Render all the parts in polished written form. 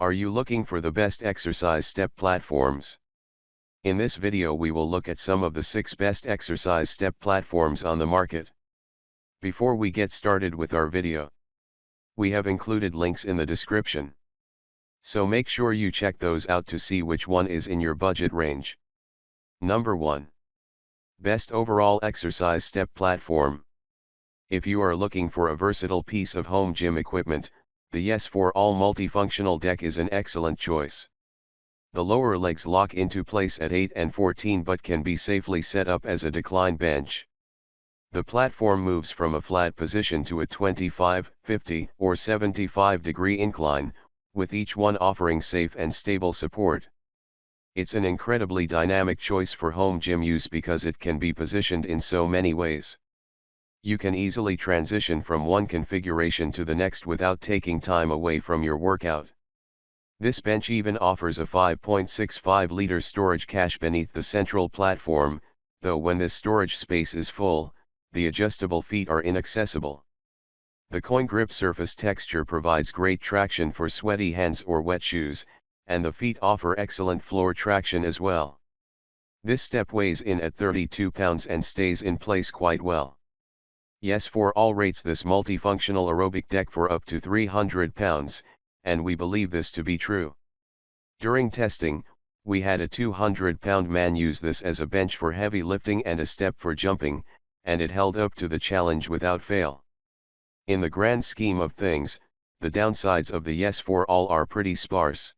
Are you looking for the best exercise step platforms? In this video we will look at some of the 6 best exercise step platforms on the market. Before we get started with our video, we have included links in the description. So make sure you check those out to see which one is in your budget range. Number 1. Best overall exercise step platform. If you are looking for a versatile piece of home gym equipment, the Yes for All multifunctional deck is an excellent choice. The lower legs lock into place at 8 and 14 but can be safely set up as a decline bench. The platform moves from a flat position to a 25, 50, or 75 degree incline, with each one offering safe and stable support. It's an incredibly dynamic choice for home gym use because it can be positioned in so many ways. You can easily transition from one configuration to the next without taking time away from your workout. This bench even offers a 5.65-liter storage cache beneath the central platform, though when this storage space is full, the adjustable feet are inaccessible. The coin grip surface texture provides great traction for sweaty hands or wet shoes, and the feet offer excellent floor traction as well. This step weighs in at 32 pounds and stays in place quite well. Yes for All rates this multifunctional aerobic deck for up to 300 pounds, and we believe this to be true. During testing, we had a 200-pound man use this as a bench for heavy lifting and a step for jumping, and it held up to the challenge without fail. In the grand scheme of things, the downsides of the Yes for All are pretty sparse.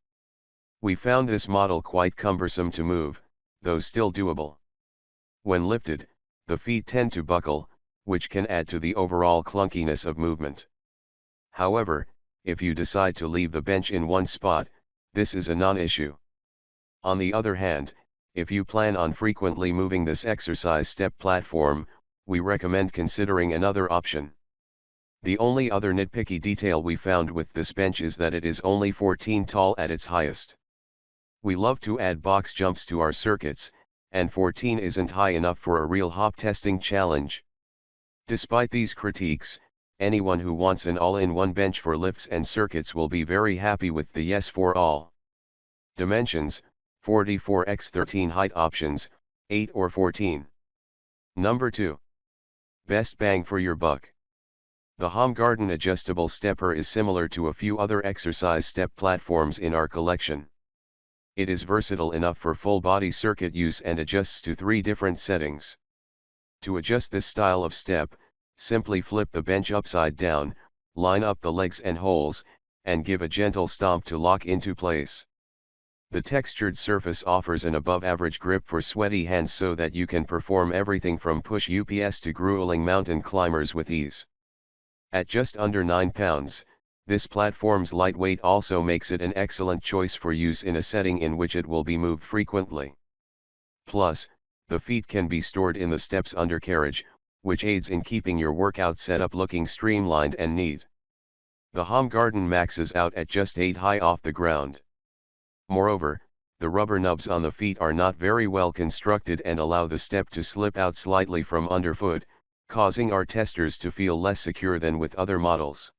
We found this model quite cumbersome to move, though still doable. When lifted, the feet tend to buckle, which can add to the overall clunkiness of movement. However, if you decide to leave the bench in one spot, this is a non-issue. On the other hand, if you plan on frequently moving this exercise step platform, we recommend considering another option. The only other nitpicky detail we found with this bench is that it is only 14 tall at its highest. We love to add box jumps to our circuits, and 14 isn't high enough for a real hop testing challenge. Despite these critiques, anyone who wants an all-in-one bench for lifts and circuits will be very happy with the Yes for All. Dimensions: 44x13 height options, 8 or 14. Number 2. Best bang for your buck. The Home Garden adjustable stepper is similar to a few other exercise step platforms in our collection. It is versatile enough for full-body circuit use and adjusts to 3 different settings. To adjust this style of step, simply flip the bench upside down, line up the legs and holes, and give a gentle stomp to lock into place. The textured surface offers an above-average grip for sweaty hands so that you can perform everything from push ups to grueling mountain climbers with ease. At just under 9 pounds, this platform's lightweight also makes it an excellent choice for use in a setting in which it will be moved frequently. Plus, the feet can be stored in the step's undercarriage, which aids in keeping your workout setup looking streamlined and neat. The Home Garden maxes out at just 8 high off the ground. Moreover, the rubber nubs on the feet are not very well constructed and allow the step to slip out slightly from underfoot, causing our testers to feel less secure than with other models.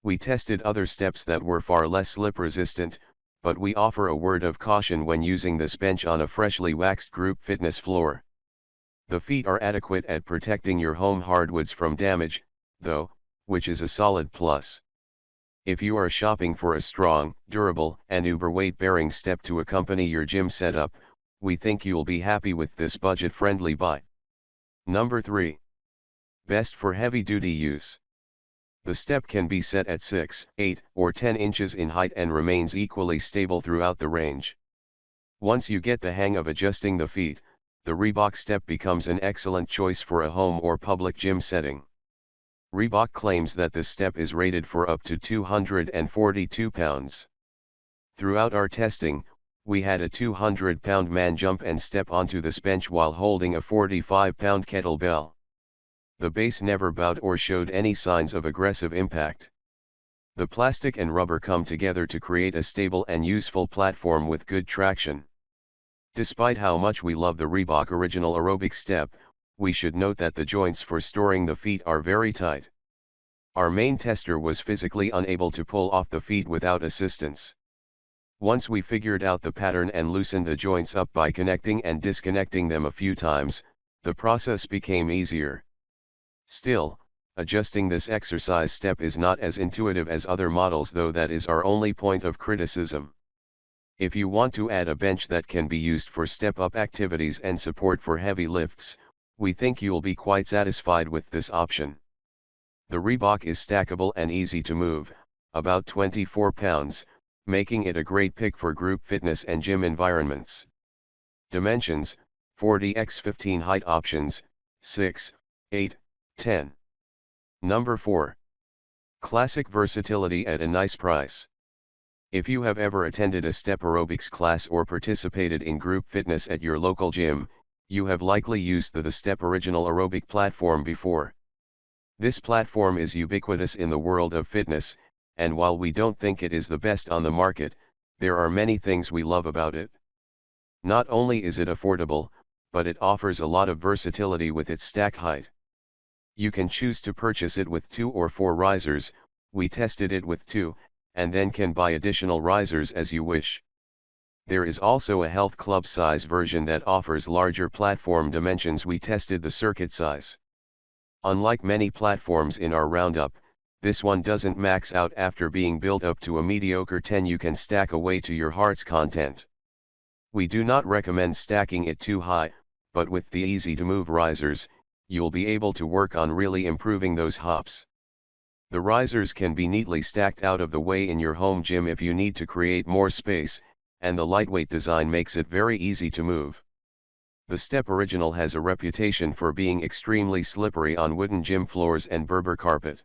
We tested other steps that were far less slip resistant, but we offer a word of caution when using this bench on a freshly waxed group fitness floor. The feet are adequate at protecting your home hardwoods from damage, though, which is a solid plus. If you are shopping for a strong, durable, and uber weight-bearing step to accompany your gym setup, we think you'll be happy with this budget-friendly buy. Number 3. Best for heavy-duty use. The step can be set at 6, 8, or 10 inches in height and remains equally stable throughout the range. Once you get the hang of adjusting the feet, the Reebok step becomes an excellent choice for a home or public gym setting. Reebok claims that this step is rated for up to 242 pounds. Throughout our testing, we had a 200-pound man jump and step onto this bench while holding a 45-pound kettlebell. The base never bowed or showed any signs of aggressive impact. The plastic and rubber come together to create a stable and useful platform with good traction. Despite how much we love the Reebok original aerobic step, we should note that the joints for storing the feet are very tight. Our main tester was physically unable to pull off the feet without assistance. Once we figured out the pattern and loosened the joints up by connecting and disconnecting them a few times, the process became easier. Still, adjusting this exercise step is not as intuitive as other models, though that is our only point of criticism. If you want to add a bench that can be used for step-up activities and support for heavy lifts, we think you'll be quite satisfied with this option. The Reebok is stackable and easy to move, about 24 pounds, making it a great pick for group fitness and gym environments. Dimensions: 40x15 height options, 6, 8, 10. Number 4. Classic versatility at a nice price. If you have ever attended a step aerobics class or participated in group fitness at your local gym, you have likely used the Step Original aerobic platform before. This platform is ubiquitous in the world of fitness, and while we don't think it is the best on the market, there are many things we love about it. Not only is it affordable, but it offers a lot of versatility with its stack height. You can choose to purchase it with 2 or 4 risers. We tested it with 2, and then can buy additional risers as you wish. There is also a health club size version that offers larger platform dimensions. We tested the circuit size. Unlike many platforms in our roundup, this one doesn't max out after being built up to a mediocre 10. You can stack away to your heart's content. We do not recommend stacking it too high, but with the easy to move risers, you'll be able to work on really improving those hops. The risers can be neatly stacked out of the way in your home gym if you need to create more space, and the lightweight design makes it very easy to move. The Step Original has a reputation for being extremely slippery on wooden gym floors and Berber carpet.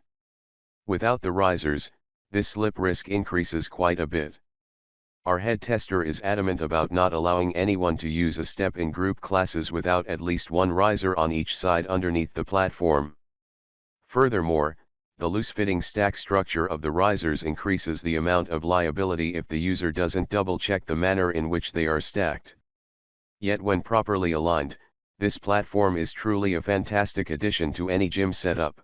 Without the risers, this slip risk increases quite a bit. Our head tester is adamant about not allowing anyone to use a step in group classes without at least one riser on each side underneath the platform. Furthermore, the loose-fitting stack structure of the risers increases the amount of liability if the user doesn't double-check the manner in which they are stacked. Yet when properly aligned, this platform is truly a fantastic addition to any gym setup.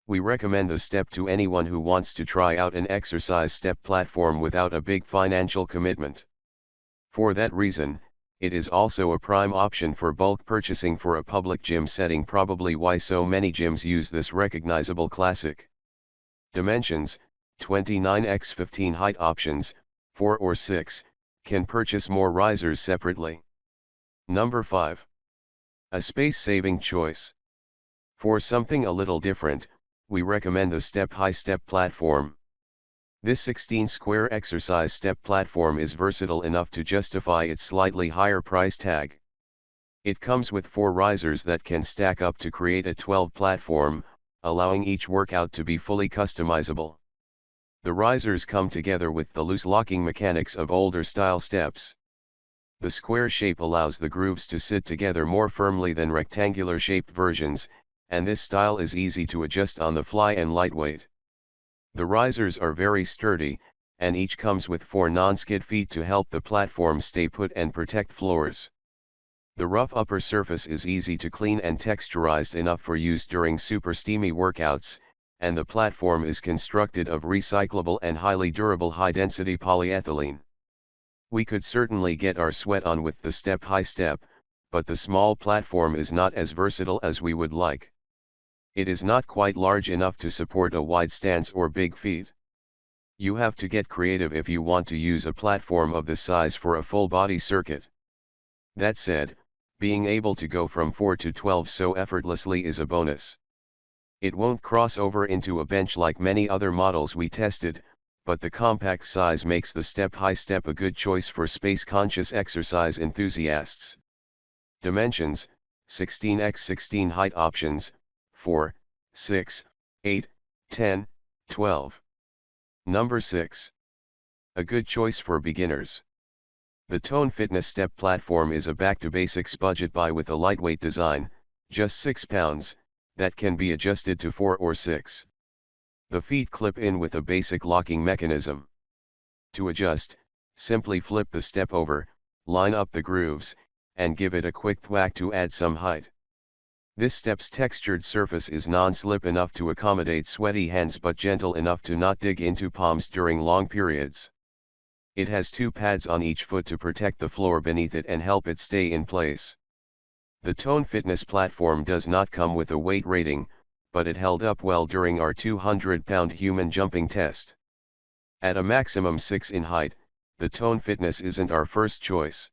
We recommend the step to anyone who wants to try out an exercise step platform without a big financial commitment. For that reason, it is also a prime option for bulk purchasing for a public gym setting, probably why so many gyms use this recognizable classic. Dimensions: 29x15 height options, 4 or 6, can purchase more risers separately. Number 5. A space-saving choice. For something a little different, we recommend the Step High Step Platform. This 16-square exercise step platform is versatile enough to justify its slightly higher price tag. It comes with 4 risers that can stack up to create a 12 platform, allowing each workout to be fully customizable. The risers come together with the loose locking mechanics of older style steps. The square shape allows the grooves to sit together more firmly than rectangular shaped versions, and this style is easy to adjust on the fly and lightweight. The risers are very sturdy, and each comes with 4 non-skid feet to help the platform stay put and protect floors. The rough upper surface is easy to clean and texturized enough for use during super steamy workouts, and the platform is constructed of recyclable and highly durable high-density polyethylene. We could certainly get our sweat on with the Step High Step, but the small platform is not as versatile as we would like. It is not quite large enough to support a wide stance or big feet. You have to get creative if you want to use a platform of this size for a full body circuit. That said, being able to go from 4 to 12 so effortlessly is a bonus. It won't cross over into a bench like many other models we tested, but the compact size makes the Step High Step a good choice for space-conscious exercise enthusiasts. Dimensions: 16x16 height options, 4, 6, 8, 10, 12. Number 6. A good choice for beginners. The Tone Fitness Step Platform is a back-to-basics budget buy with a lightweight design, just 6 pounds, that can be adjusted to 4 or 6. The feet clip in with a basic locking mechanism. To adjust, simply flip the step over, line up the grooves, and give it a quick thwack to add some height. This step's textured surface is non-slip enough to accommodate sweaty hands but gentle enough to not dig into palms during long periods. It has 2 pads on each foot to protect the floor beneath it and help it stay in place. The Tone Fitness platform does not come with a weight rating, but it held up well during our 200-pound human jumping test. At a maximum 6 in height, the Tone Fitness isn't our first choice.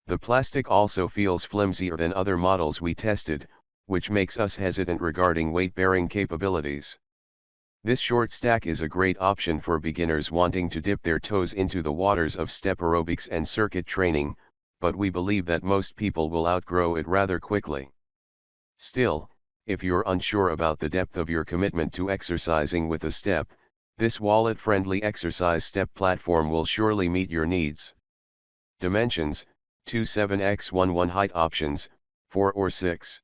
The plastic also feels flimsier than other models we tested, which makes us hesitant regarding weight-bearing capabilities. This short stack is a great option for beginners wanting to dip their toes into the waters of step aerobics and circuit training, but we believe that most people will outgrow it rather quickly. Still, if you're unsure about the depth of your commitment to exercising with a step, this wallet-friendly exercise step platform will surely meet your needs. Dimensions: 27x11 height options, 4 or 6.